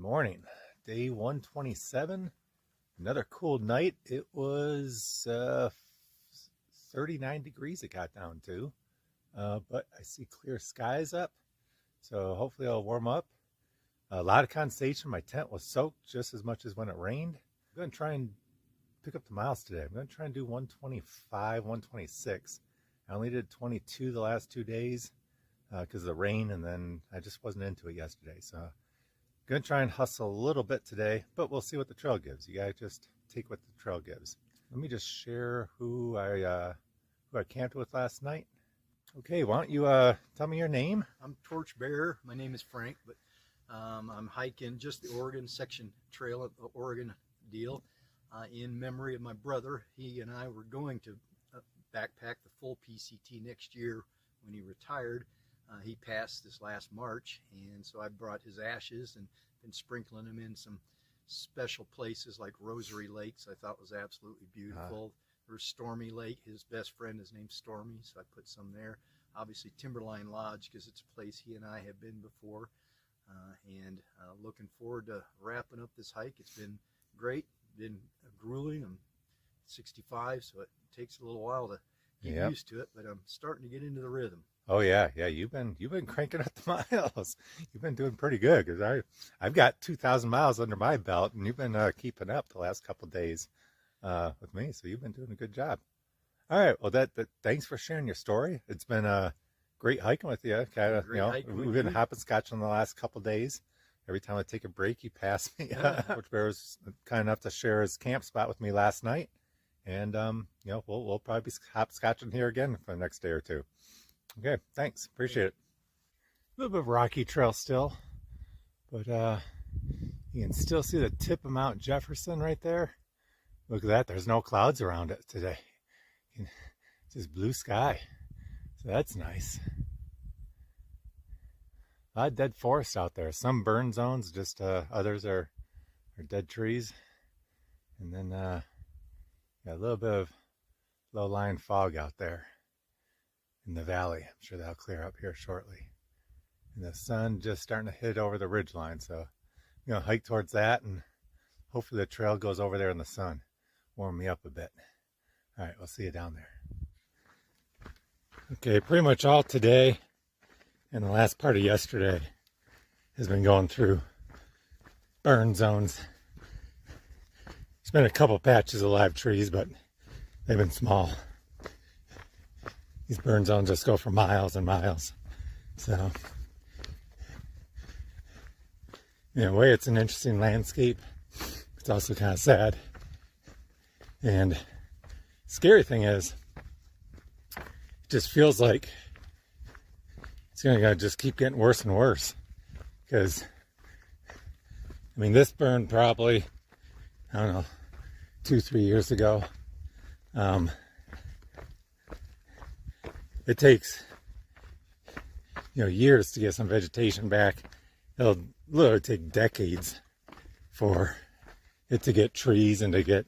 morning. Day 127. Another cool night. It was 39 degrees it got down to. But I see clear skies up. So hopefully it'll warm up. A lot of condensation. My tent was soaked just as much as when it rained. I'm going to try and pick up the miles today. I'm going to try and do 125, 126. I only did 22 the last 2 days because of the rain, and then I just wasn't into it yesterday. So I'm going to try and hustle a little bit today, but we'll see what the trail gives. You got to just take what the trail gives. Let me just share who I camped with last night. Okay, why don't you tell me your name? I'm Torchbearer. My name is Frank, but I'm hiking just the Oregon section trail of the Oregon deal in memory of my brother. He and I were going to backpack the full PCT next year when he retired. He passed this last March, and so I brought his ashes and been sprinkling them in some special places like Rosary Lakes. I thought was absolutely beautiful. There's Stormy Lake. His best friend is named Stormy, so I put some there. Obviously Timberline Lodge, because it's a place he and I have been before. And looking forward to wrapping up this hike. It's been great, been grueling. I'm 65, so it takes a little while to get used to it, but I'm starting to get into the rhythm. Oh yeah, you've been cranking up the miles. You've been doing pretty good, because I've got 2,000 miles under my belt, and you've been keeping up the last couple of days with me. So you've been doing a good job. All right, well thanks for sharing your story. It's been great hiking with you. Kind of, we've been hopscotching the last couple of days. Every time I take a break, you pass me. Torchbearer was kind enough to share his camp spot with me last night, and we'll probably be hopscotching here again for the next day or two. Okay, thanks. Appreciate it. A little bit of rocky trail still, but you can still see the tip of Mount Jefferson right there. Look at that. There's no clouds around it today. It's just blue sky. So that's nice. A lot of dead forest out there. Some burn zones, just others are dead trees. And then got a little bit of low-lying fog out there in the valley. I'm sure that'll clear up here shortly. And the sun just starting to hit over the ridgeline. So hike towards that, and hopefully the trail goes over there in the sun. Warm me up a bit. All right, we'll see you down there. Okay, pretty much all today and the last part of yesterday has been going through burn zones. There's been a couple patches of live trees, but they've been small. These burn zones just go for miles and miles. So, in a way, it's an interesting landscape. It's also kind of sad. And scary thing is, it just feels like it's going to just keep getting worse and worse. Because, this burned probably, 2-3 years ago. It takes, years to get some vegetation back. It'll literally take decades for it to get trees and to get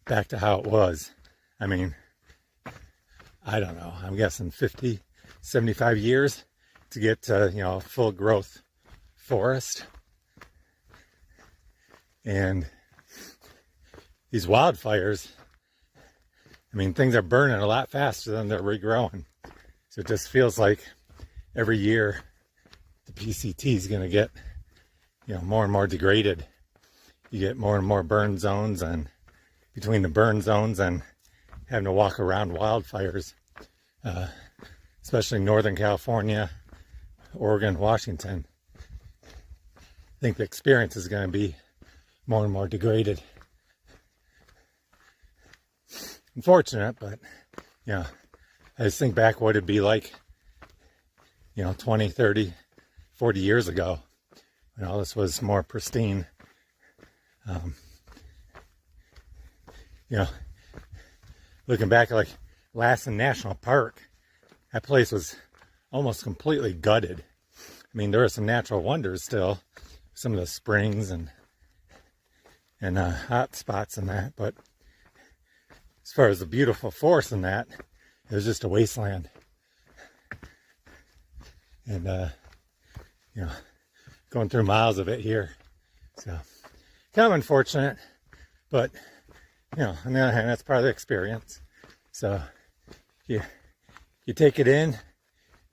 back to how it was. I don't know. I'm guessing 50, 75 years to get to, full growth forest. And these wildfires, things are burning a lot faster than they're regrowing. So it just feels like every year the PCT is going to get, more and more degraded. You get more and more burn zones, and between the burn zones and having to walk around wildfires, especially Northern California, Oregon, Washington, I think the experience is going to be more and more degraded. Unfortunate, but I just think back what it'd be like 20, 30, 40 years ago when all this was more pristine. Looking back at like Lassen National Park, that place was almost completely gutted. There are some natural wonders still, some of the springs and hot spots and that, but as far as the beautiful forest and that, it was just a wasteland. And going through miles of it here, So kind of unfortunate, but you know, on the other hand, that's part of the experience. So you take it in,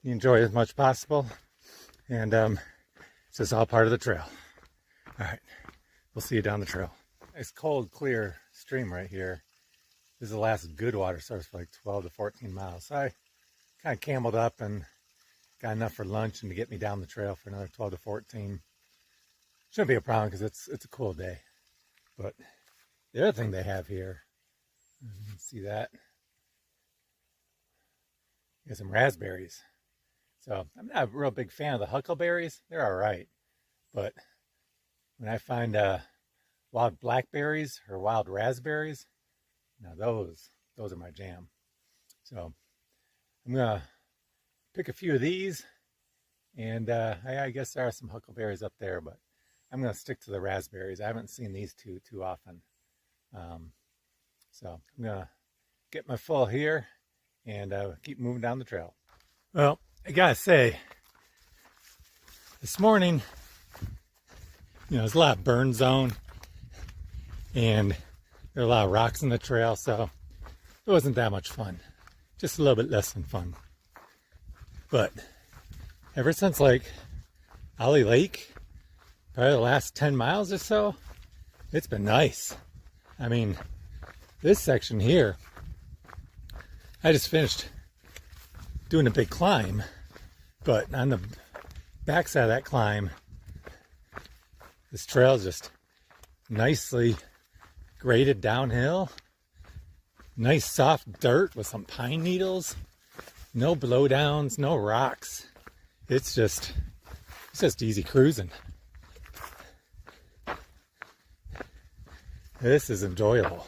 you enjoy it as much as possible, and it's just all part of the trail. All right, we'll see you down the trail. Nice cold, clear stream right here. This is the last good water source for like 12 to 14 miles. So I kind of cameled up and got enough for lunch and to get me down the trail for another 12 to 14. Shouldn't be a problem because it's a cool day. But the other thing they have here, you can see that, you got some raspberries. So I'm not a real big fan of the huckleberries. They're all right. But when I find wild blackberries or wild raspberries, now those are my jam. So I'm gonna pick a few of these, and I guess there are some huckleberries up there, but I'm gonna stick to the raspberries. I haven't seen these too often. So I'm gonna get my full here and keep moving down the trail. Well, I gotta say, this morning, you know, there's a lot of burn zone, and there are a lot of rocks in the trail, so it wasn't that much fun. Just a little bit less than fun. But ever since like Ollie Lake, probably the last 10 miles or so, it's been nice. I mean, this section here, I just finished doing a big climb, but on the backside of that climb, this trail is just nicely graded downhill. Nice soft dirt with some pine needles. No blowdowns, no rocks. It's just easy cruising. This is enjoyable.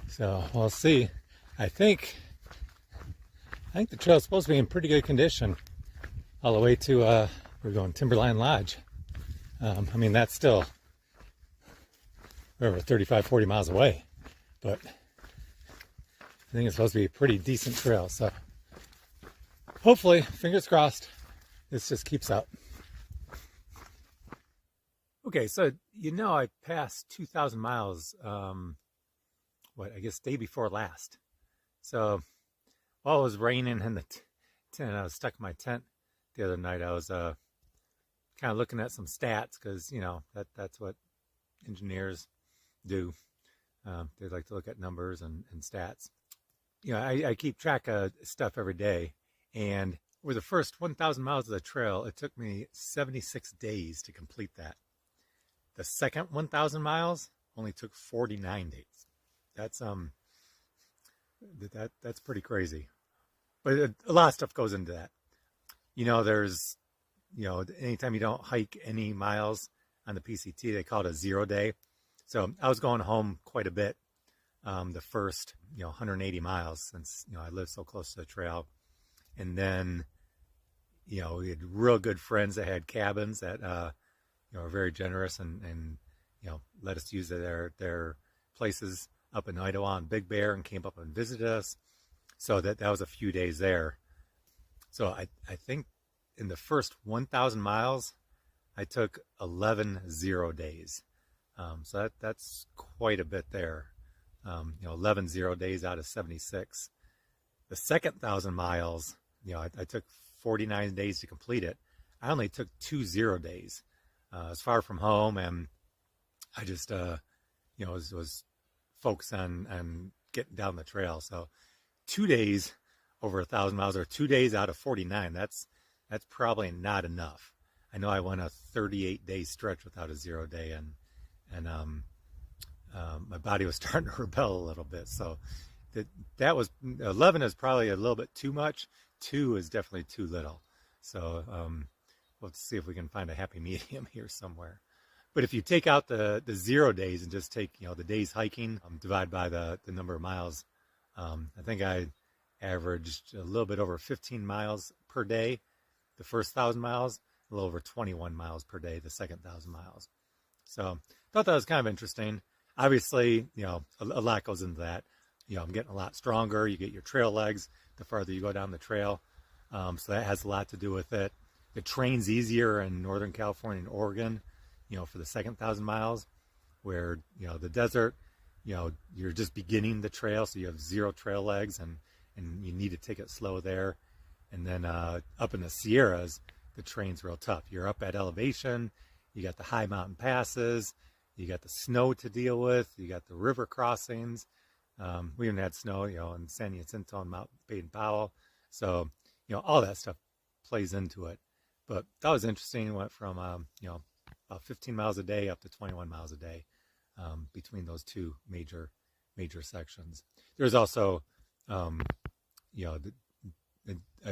So we'll see. I think the trail's supposed to be in pretty good condition all the way to we're going Timberline Lodge. I mean, that's still whatever, 35, 40 miles away, but I think it's supposed to be a pretty decent trail. So hopefully, fingers crossed, this just keeps up. Okay, so you know I passed 2,000 miles, I guess day before last. So while it was raining in the tent, I was stuck in my tent the other night. I was kind of looking at some stats because, you know, that's what engineers do. They like to look at numbers and stats. You know, I keep track of stuff every day, and over the first 1,000 miles of the trail, it took me 76 days to complete that. The second 1,000 miles only took 49 days. That's that's pretty crazy. But a lot of stuff goes into that. You know, there's, you know, anytime you don't hike any miles on the PCT, they call it a 0 day. So I was going home quite a bit the first, 180 miles since, I live so close to the trail. And then, we had real good friends that had cabins that, were very generous and let us use their places up in Idaho and Big Bear and came up and visited us. So that was a few days there. So I think in the first 1,000 miles, I took 11 0 days. So that's quite a bit there. 11 0 days out of 76. The second 1,000 miles, I took 49 days to complete it. I only took 2 0 days. I was far from home, and I just, was focused on getting down the trail. So 2 days over 1,000 miles, or 2 days out of 49, that's probably not enough. I know I went a 38-day stretch without a 0 day, and my body was starting to rebel a little bit. So that was 11 is probably a little bit too much. 2 is definitely too little. So we'll see if we can find a happy medium here somewhere. But if you take out the 0 days and just take the days hiking, divide by the number of miles, I think I averaged a little bit over 15 miles per day the first 1,000 miles, a little over 21 miles per day the second 1,000 miles. So thought that was kind of interesting. Obviously, a lot goes into that. I'm getting a lot stronger. You get your trail legs the farther you go down the trail. So that has a lot to do with it. the terrain's easier in Northern California and Oregon, for the second 1,000 miles, where, the desert, you're just beginning the trail, so you have 0 trail legs, and you need to take it slow there. And then up in the Sierras, the terrain's real tough. You're up at elevation, you got the high mountain passes, you got the snow to deal with, you got the river crossings. We even had snow, in San Jacinto and Mount Baden-Powell. So, all that stuff plays into it. But that was interesting. It went from, about 15 miles a day up to 21 miles a day between those two major sections. There's also, I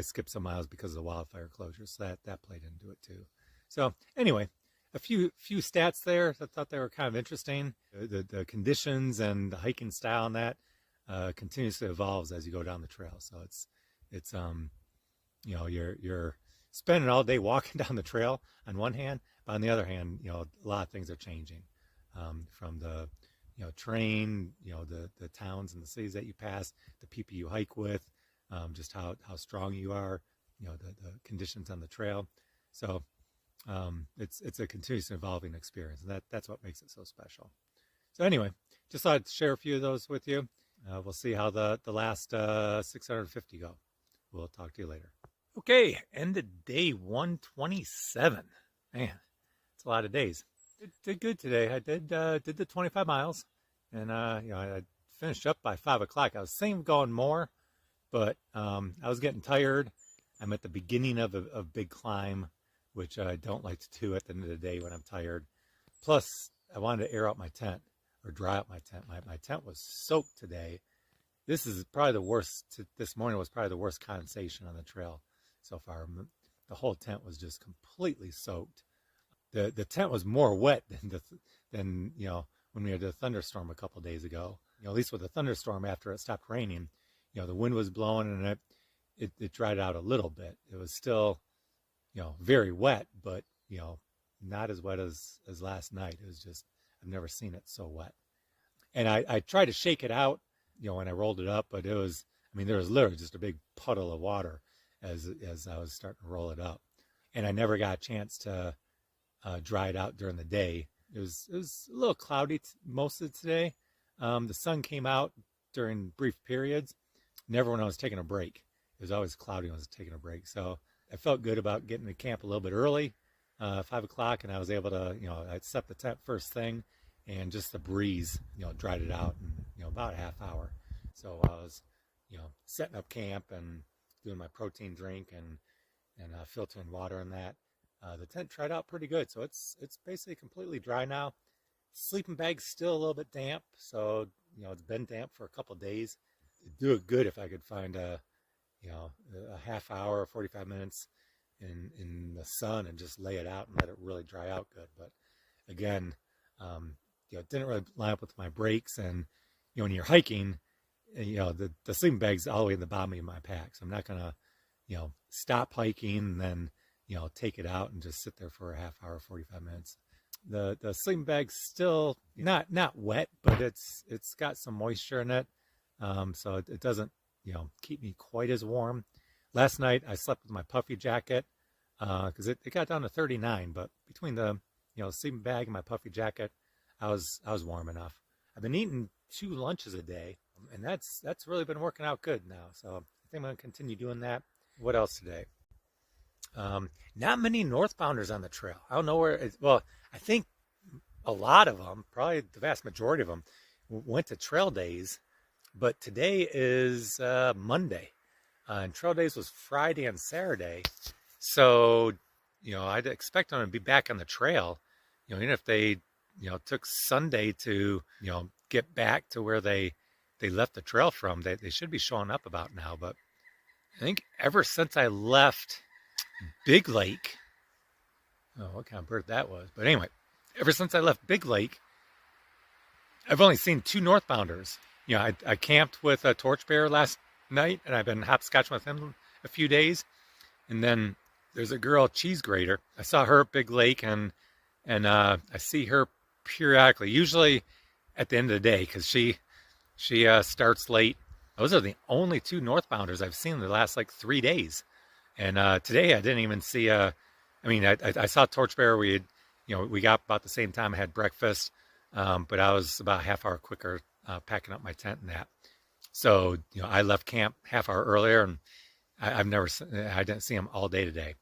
skipped some miles because of the wildfire closures, so that played into it too. So anyway, a few stats there. I thought they were kind of interesting. The conditions and the hiking style and that continuously evolves as you go down the trail. So it's you're spending all day walking down the trail on one hand, but on the other hand, a lot of things are changing from the terrain, the towns and the cities that you pass, the people you hike with, just how strong you are, the conditions on the trail. So it's a continuously evolving experience, and that's what makes it so special. So anyway, just thought I'd share a few of those with you. We'll see how the last 650 go. We'll talk to you later. Okay, ended day 127. Man, it's a lot of days. Did good today. I did the 25 miles, and I finished up by 5 o'clock. I was thinking of going more, but I was getting tired. I'm at the beginning of a big climb, which I don't like to do at the end of the day when I'm tired. Plus, I wanted to air out my tent, or dry out my tent. My tent was soaked today. This is probably the worst. This morning was probably the worst condensation on the trail so far. The whole tent was just completely soaked. The tent was more wet than when we had the thunderstorm a couple of days ago. At least with the thunderstorm, after it stopped raining, the wind was blowing and it dried out a little bit. It was still very wet, but not as wet as last night. It was just, I've never seen it so wet. And I tried to shake it out when I rolled it up, but there was literally just a big puddle of water as I was starting to roll it up. And I never got a chance to dry it out during the day. It was a little cloudy most of today. The sun came out during brief periods, never when I was taking a break. It was always cloudy when I was taking a break. So I felt good about getting to camp a little bit early, 5 o'clock, and I was able to, I set the tent first thing, and just the breeze, dried it out in, about a half hour. So I was, setting up camp and doing my protein drink and filtering water and that. The tent dried out pretty good, so it's basically completely dry now. Sleeping bag's still a little bit damp, so it's been damp for a couple of days. It'd do it good if I could find a half hour or 45 minutes in the sun and just lay it out and let it really dry out good. But again, it didn't really line up with my breaks, and when you're hiking, the sleeping bag's all the way in the bottom of my pack, so I'm not gonna stop hiking and then take it out and just sit there for a half hour, 45 minutes. The sleeping bag's still not wet, but it's got some moisture in it, so it doesn't keep me quite as warm. Last night I slept with my puffy jacket because it got down to 39, but between the sleeping bag and my puffy jacket, I was warm enough. I've been eating 2 lunches a day, and that's really been working out good now. So I think I'm gonna continue doing that. What else today? Not many northbounders on the trail. I don't know where. Well, I think a lot of them, probably the vast majority of them, went to trail days. But today is Monday, and trail days was Friday and Saturday. So, I'd expect them to be back on the trail. Even if they, took Sunday to, get back to where they left the trail from, they should be showing up about now. But I think ever since I left Big Lake, what kind of bird that was. But anyway, ever since I left Big Lake, I've only seen 2 northbounders. I camped with a Torchbearer last night, and I've been hopscotching with him a few days. And then there's a girl, Cheese Grater. I saw her at Big Lake, and I see her periodically, usually at the end of the day, because she starts late. Those are the only 2 northbounders I've seen in the last 3 days. And today I didn't even see a I mean, I saw Torchbearer. We got about the same time. I had breakfast, but I was about a half hour quicker packing up my tent and that. So, I left camp half hour earlier, and I didn't see him all day today,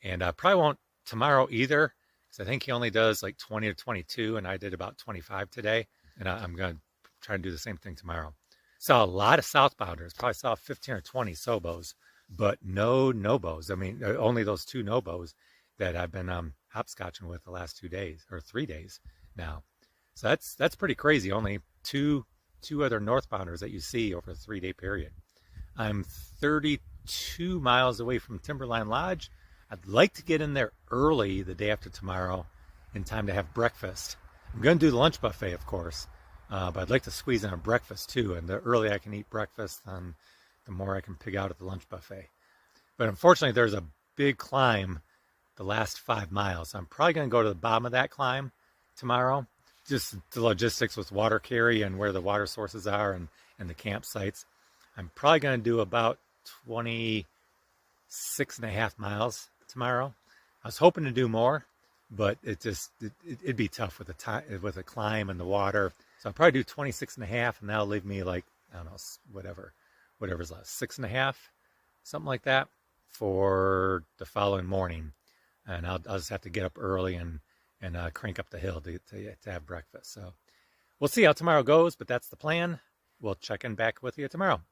and I probably won't tomorrow either, because I think he only does like 20 or 22, and I did about 25 today, and I'm gonna try to do the same thing tomorrow. Saw a lot of southbounders. Probably saw 15 or 20 sobos, but no nobos. I mean, only those two nobos that I've been hopscotching with the last 2 days or 3 days now. So that's pretty crazy. Only two other northbounders that you see over a 3-day period. I'm 32 miles away from Timberline Lodge. I'd like to get in there early the day after tomorrow in time to have breakfast. I'm going to do the lunch buffet, of course, but I'd like to squeeze in a breakfast too. And the earlier I can eat breakfast, then the more I can pig out at the lunch buffet. But unfortunately, there's a big climb the last 5 miles. I'm probably going to go to the bottom of that climb tomorrow. Just the logistics with water carry and where the water sources are and the campsites. I'm probably going to do about 26.5 miles tomorrow. I was hoping to do more, but it'd be tough with the time, with the climb and the water. So I'll probably do 26.5, and that'll leave me like, I don't know, whatever's left, 6.5, something like that for the following morning. And I'll just have to get up early and crank up the hill to have breakfast. So we'll see how tomorrow goes, but that's the plan. We'll check in back with you tomorrow.